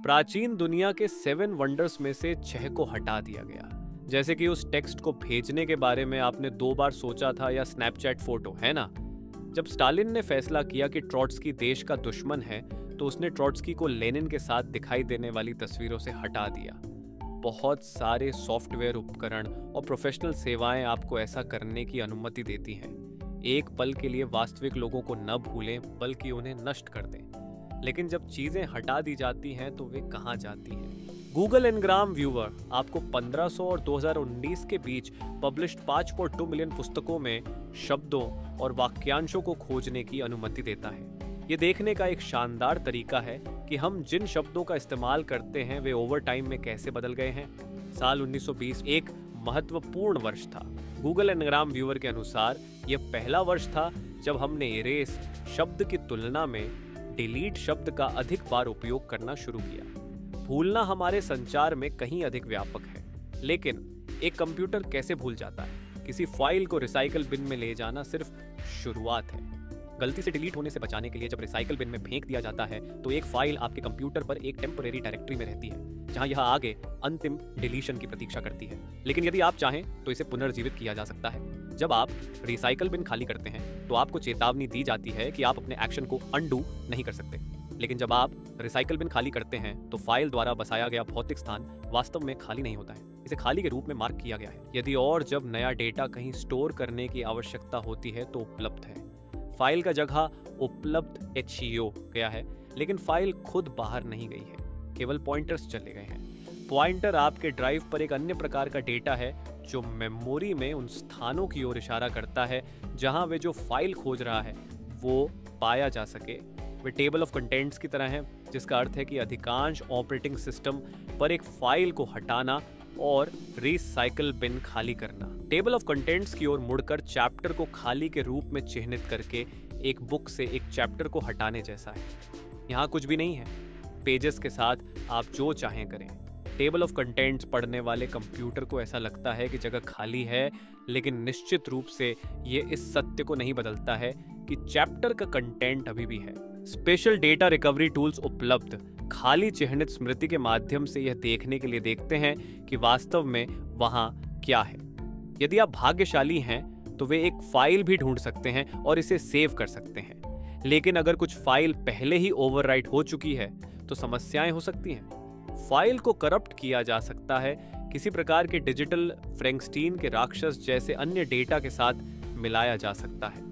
प्राचीन दुनिया के 7 वंडर्स में से 6 को हटा दिया गया। जैसे कि उस टेक्स्ट को भेजने के बारे में आपने 2 बार सोचा था, या स्नैपचैट फोटो, है ना? जब स्टालिन ने फैसला किया कि ट्रॉट्स्की देश का दुश्मन है, तो उसने ट्रॉट्स्की को लेनिन के साथ दिखाई देने वाली तस्वीरों से हटा दिया। बहुत सारे सॉफ्टवेयर उपकरण और प्रोफेशनल सेवाएं आपको ऐसा करने की अनुमति देती हैं। एक पल के लिए वास्तविक लोगों को न भूलें, बल्कि उन्हें नष्ट कर दें। लेकिन जब चीजें हटा दी जाती हैं तो वे कहाँ जाती हैं? गूगल एनग्राम व्यूअर आपको 1500 और 2019 के बीच पब्लिश्ड 5.2 मिलियन पुस्तकों में शब्दों और वाक्यांशों को खोजने की अनुमति देता है। ये देखने का एक शानदार तरीका है कि हम जिन शब्दों का इस्तेमाल करते हैं वे ओवर टाइम में कैसे बदल गए हैं। साल 1920 एक महत्वपूर्ण वर्ष था। गूगल एनग्राम व्यूअर के अनुसार यह पहला वर्ष था जब हमने इरेज शब्द की तुलना में डिलीट शब्द का अधिक बार उपयोग करना शुरू किया। भूलना हमारे संचार में कहीं अधिक व्यापक है, लेकिन एक कंप्यूटर कैसे भूल जाता है? किसी फाइल को रिसाइकल बिन में ले जाना सिर्फ शुरुआत है। गलती से डिलीट होने से बचाने के लिए जब रिसाइकल बिन में फेंक दिया जाता है तो एक फाइल आपके कंप्यूटर पर एक टेम्परेरी डायरेक्टरी में रहती है, जहां यह आगे अंतिम डिलीशन की प्रतीक्षा करती है। लेकिन यदि आप चाहें तो इसे पुनर्जीवित किया जा सकता है। जब आप रिसाइकल बिन खाली करते हैं तो आपको चेतावनी दी जाती है कि आप अपने एक्शन को अनडू नहीं कर सकते। लेकिन जब आप रिसाइकल बिन खाली करते हैं तो फाइल द्वारा बसाया गया भौतिक स्थान वास्तव में खाली नहीं होता है, इसे खाली के रूप में मार्क किया गया है। यदि और जब नया डेटा कहीं स्टोर करने की आवश्यकता होती है तो उपलब्ध है। फाइल का जगह उपलब्ध HEO गया है, लेकिन फाइल खुद बाहर नहीं गई है, केवल पॉइंटर्स चले गए हैं। पॉइंटर आपके ड्राइव पर एक अन्य प्रकार का डेटा है जो मेमोरी में उन स्थानों की ओर इशारा करता है जहां वे जो फाइल खोज रहा है वो पाया जा सके। वे टेबल ऑफ कंटेंट्स की तरह हैं, जिसका अर्थ है कि अधिकांश ऑपरेटिंग सिस्टम पर एक फाइल को हटाना और रिसाइकल बिन खाली करना टेबल ऑफ कंटेंट्स की ओर मुड़कर चैप्टर को खाली के रूप में चिह्नित करके एक बुक से एक चैप्टर को हटाने जैसा है। यहाँ कुछ भी नहीं है, पेजेस के साथ आप जो चाहें करें। टेबल ऑफ कंटेंट्स पढ़ने वाले कंप्यूटर को ऐसा लगता है कि जगह खाली है, लेकिन निश्चित रूप से ये इस सत्य को नहीं बदलता है कि चैप्टर का कंटेंट अभी भी है। स्पेशल डेटा रिकवरी टूल्स उपलब्ध खाली चिह्नित स्मृति के माध्यम से यह देखने के लिए देखते हैं कि वास्तव में वहां क्या है। यदि आप भाग्यशाली हैं तो वे एक फाइल भी ढूंढ सकते हैं और इसे सेव कर सकते हैं। लेकिन अगर कुछ फाइल पहले ही ओवरराइट हो चुकी है तो समस्याएं हो सकती हैं। फाइल को करप्ट किया जा सकता है, किसी प्रकार के डिजिटल फ्रैंकस्टीन के राक्षस जैसे अन्य डेटा के साथ मिलाया जा सकता है।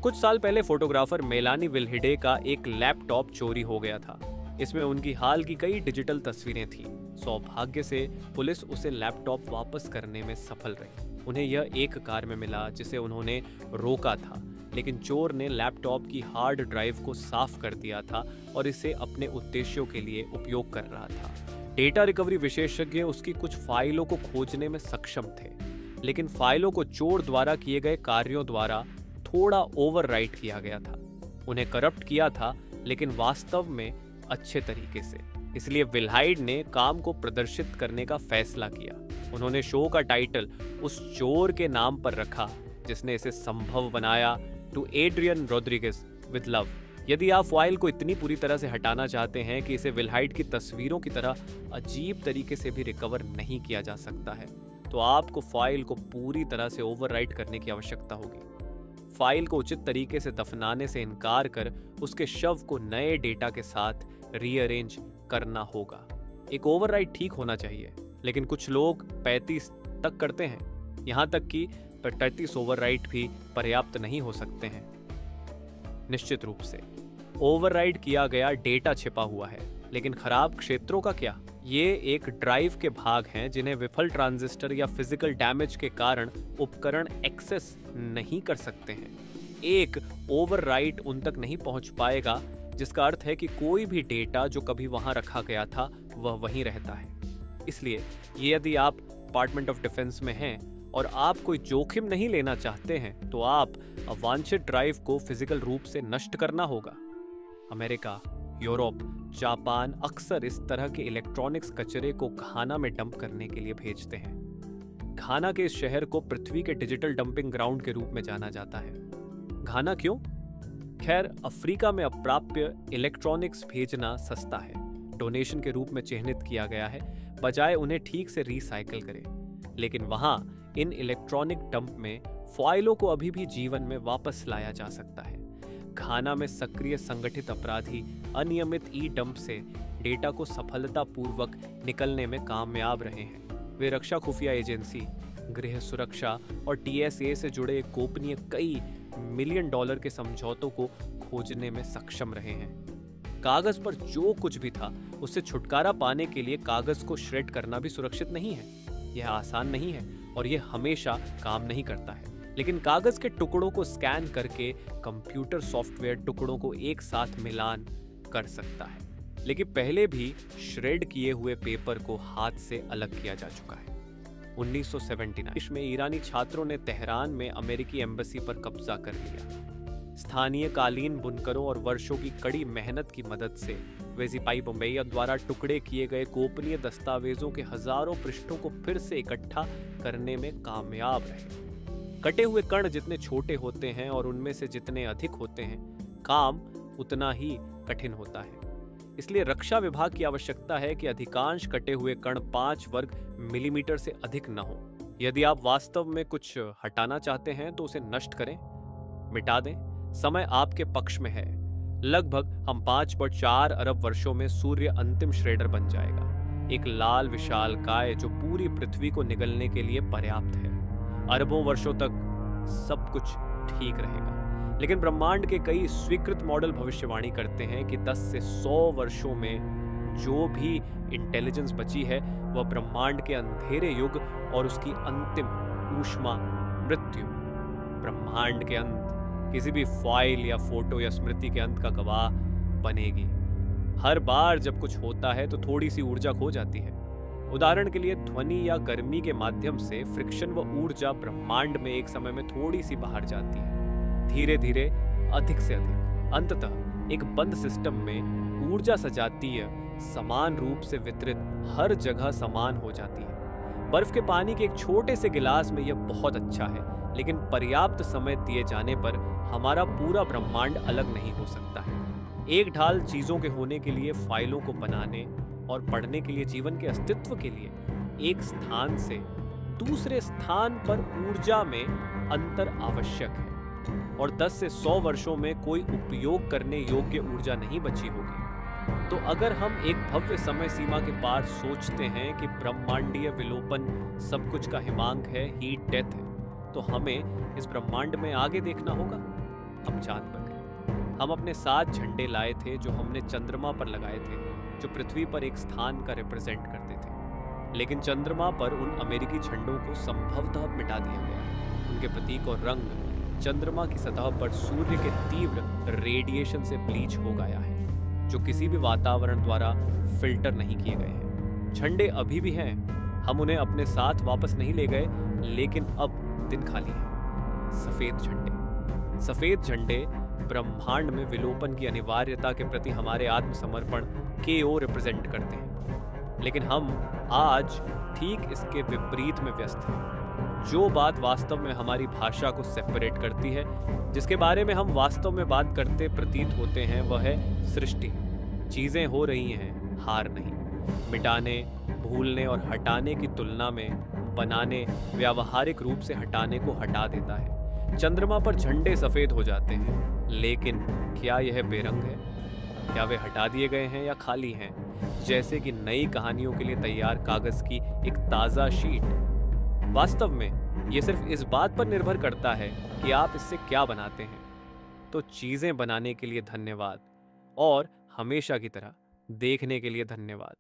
कुछ साल पहले फोटोग्राफर मेलानी विल्हिडे का एक लैपटॉप चोरी हो गया था। इसमें उनकी हाल की कई डिजिटल तस्वीरें थीं। सौभाग्य से पुलिस उसे लैपटॉप वापस करने में सफल रही। उन्हें यह एक कार में मिला जिसे उन्होंने रोका था, लेकिन चोर ने लैपटॉप की हार्ड ड्राइव को साफ कर दिया था और इसे अपने उद्देश्यों के लिए उपयोग कर रहा था। डेटा रिकवरी विशेषज्ञ उसकी कुछ फाइलों को खोजने में सक्षम थे, लेकिन फाइलों को चोर द्वारा किए गए कार्यों द्वारा थोड़ा ओवरराइट किया गया था। उन्हें करप्ट किया था, लेकिन वास्तव में अच्छे तरीके से। इसलिए विल्हाइड ने काम को प्रदर्शित करने का फैसला किया। उन्होंने शो का टाइटल उस चोर के नाम पर रखा जिसने इसे संभव बनाया, to Adrian Rodriguez with love. यदि आप फाइल को इतनी पूरी तरह से हटाना चाहते हैं कि इसे विल्हाइड की तस्वीरों की तरह अजीब तरीके से भी रिकवर नहीं किया जा सकता है, तो आपको फाइल को पूरी तरह से ओवरराइट करने की आवश्यकता होगी। फाइल को उचित तरीके से दफनाने से इनकार कर उसके शव को नए डेटा के साथ रीअरेंज करना होगा। एक ओवरराइट ठीक होना चाहिए, लेकिन कुछ लोग 35 तक करते हैं। यहाँ तक कि 35 ओवरराइट भी पर्याप्त नहीं हो सकते हैं। निश्चित रूप से ओवरराइट किया गया डेटा छिपा हुआ है, लेकिन खराब क्षेत्रों का क्या? ये एक ड्राइव के भाग हैं जिन्हें विफल ट्रांजिस्टर या फिजिकल डैमेज के कारण उपकरण एक्सेस नहीं कर सकते हैं। एक ओवरराइट उन तक नहीं पहुंच पाएगा, जिसका अर्थ है कि कोई भी डेटा जो कभी वहां रखा गया था वह वहीं रहता है। इसलिए यदि आप डिपार्टमेंट ऑफ डिफेंस में हैं और आप कोई जोखिम नहीं लेना चाहते हैं तो आप अवांछित ड्राइव को फिजिकल रूप से नष्ट करना होगा। अमेरिका, यूरोप, जापान अक्सर इस तरह के इलेक्ट्रॉनिक्स कचरे को घाना में डंप करने के लिए भेजते हैं। घाना के इस शहर को पृथ्वी के डिजिटल डंपिंग ग्राउंड के रूप में जाना जाता है। घाना क्यों? खैर, अफ्रीका में अप्राप्य इलेक्ट्रॉनिक्स भेजना सस्ता है। डोनेशन के रूप में चिन्हित किया गया है, बजाय उन्हें ठीक से रिसाइकिल करें। लेकिन वहां इन इलेक्ट्रॉनिक डंप में फाइलों को अभी भी जीवन में वापस लाया जा सकता है। घाना में सक्रिय संगठित अपराधी अनियमित ई डंप से डेटा को सफलतापूर्वक निकलने में कामयाब रहे हैं। वे रक्षा खुफिया एजेंसी, गृह सुरक्षा और टीएसए से जुड़े गोपनीय कई $मिलियन के समझौतों को खोजने में सक्षम रहे हैं। कागज पर जो कुछ भी था उससे छुटकारा पाने के लिए कागज को श्रेड करना भी सुरक्षित नहीं है। यह आसान नहीं है और यह हमेशा काम नहीं करता है। लेकिन कागज के टुकड़ों को स्कैन करके कंप्यूटर सॉफ्टवेयर टुकड़ों को एक साथ मिलान कर सकता है। लेकिन पहले भी श्रेड किए हुए पेपर को हाथ से अलग किया जा चुका है। 1979 में ईरानी छात्रों ने तेहरान में अमेरिकी एम्बेसी पर कब्जा कर लिया। स्थानीय कालीन बुनकरों और वर्षों की कड़ी मेहनत की मदद से वे सिपाही बम्बैया द्वारा टुकड़े किए गए गोपनीय दस्तावेजों के हजारों पृष्ठों को फिर से इकट्ठा करने में कामयाब रहे। कटे हुए कण जितने छोटे होते हैं और उनमें से जितने अधिक होते हैं, काम उतना ही कठिन होता है। इसलिए रक्षा विभाग की आवश्यकता है कि अधिकांश कटे हुए कण 5 वर्ग मिलीमीटर से अधिक न हो। यदि आप वास्तव में कुछ हटाना चाहते हैं तो उसे नष्ट करें, मिटा दें। समय आपके पक्ष में है। लगभग हम 5.4 अरब वर्षों में सूर्य अंतिम श्रेडर बन जाएगा, एक लाल विशालकाय जो पूरी पृथ्वी को निगलने के लिए पर्याप्त है। अरबों वर्षों तक सब कुछ ठीक रहेगा। लेकिन ब्रह्मांड के कई स्वीकृत मॉडल भविष्यवाणी करते हैं कि 10 से 100 वर्षों में जो भी इंटेलिजेंस बची है वह ब्रह्मांड के अंधेरे युग और उसकी अंतिम ऊष्मा मृत्यु, ब्रह्मांड के अंत, किसी भी फाइल या फोटो या स्मृति के अंत का गवाह बनेगी। हर बार जब कुछ होता है तो थोड़ी सी ऊर्जा खो जाती है। उदाहरण के लिए ध्वनि या गर्मी के माध्यम से फ्रिक्शन व ऊर्जा ब्रह्मांड में एक समय में थोड़ी सी बाहर जाती है, धीरे धीरे अधिक से अधिक। अंततः एक बंद सिस्टम में ऊर्जा सजातीय समान रूप से वितरित हर जगह समान हो जाती है। बर्फ के पानी के एक छोटे से गिलास में यह बहुत अच्छा है, लेकिन पर्याप्त समय दिए जाने पर हमारा पूरा ब्रह्मांड अलग नहीं हो सकता है। एक ढाल चीजों के होने के लिए, फाइलों को बनाने और पढ़ने के लिए, जीवन के अस्तित्व के लिए एक स्थान से दूसरे स्थान पर ऊर्जा में अंतर आवश्यक है। और 10 से 100 वर्षों में कोई उपयोग करने योग्य ऊर्जा नहीं बची होगी। तो अगर हम एक भव्य समय सीमा के पार सोचते हैं कि ब्रह्मांडीय विलोपन सब कुछ का हिमांक है, हीट डेथ है, तो हमें इस ब्रह्मांड में आगे देखना होगा। हम चांद पर गए। हम अपने साथ झंडे लाए थे जो हमने चंद्रमा पर लगाए थे, जो पृथ्वी पर एक स्थान का रिप्रेजेंट करते थे। लेकिन चंद्रमा पर उन अमेरिकी झंडों को संभवतः मिटा दिया गया। उनके प्रतीक और रंग चंद्रमा की सतह पर सूर्य के तीव्र रेडिएशन से ब्लीच हो गया है, जो किसी भी वातावरण द्वारा फिल्टर नहीं किए गए हैं। झंडे अभी भी हैं, हम उन्हें अपने साथ वापस नहीं ले गए, लेकिन अब दिन खाली है। सफेद झंडे। सफेद झंडे ब्रह्मांड में विलोपन की अनिवार्यता के प्रति हमारे आत्मसमर्पण के ओर रिप्रेजेंट करते हैं। लेकिन हम आज ठीक इसके विपरीत में व्यस्त हैं। जो बात वास्तव में हमारी भाषा को सेपरेट करती है, जिसके बारे में हम वास्तव में बात करते प्रतीत होते हैं, वह है सृष्टि। चीजें हो रही हैं, हार नहीं। मिटाने, भूलने और हटाने की तुलना में बनाने व्यावहारिक रूप से हटाने को हटा देता है। चंद्रमा पर झंडे सफेद हो जाते हैं, लेकिन क्या यह बेरंग है? क्या वे हटा दिए गए हैं या खाली हैं, जैसे कि नई कहानियों के लिए तैयार कागज की एक ताजा शीट? वास्तव में ये सिर्फ इस बात पर निर्भर करता है कि आप इससे क्या बनाते हैं। तो चीजें बनाने के लिए धन्यवाद, और हमेशा की तरह देखने के लिए धन्यवाद।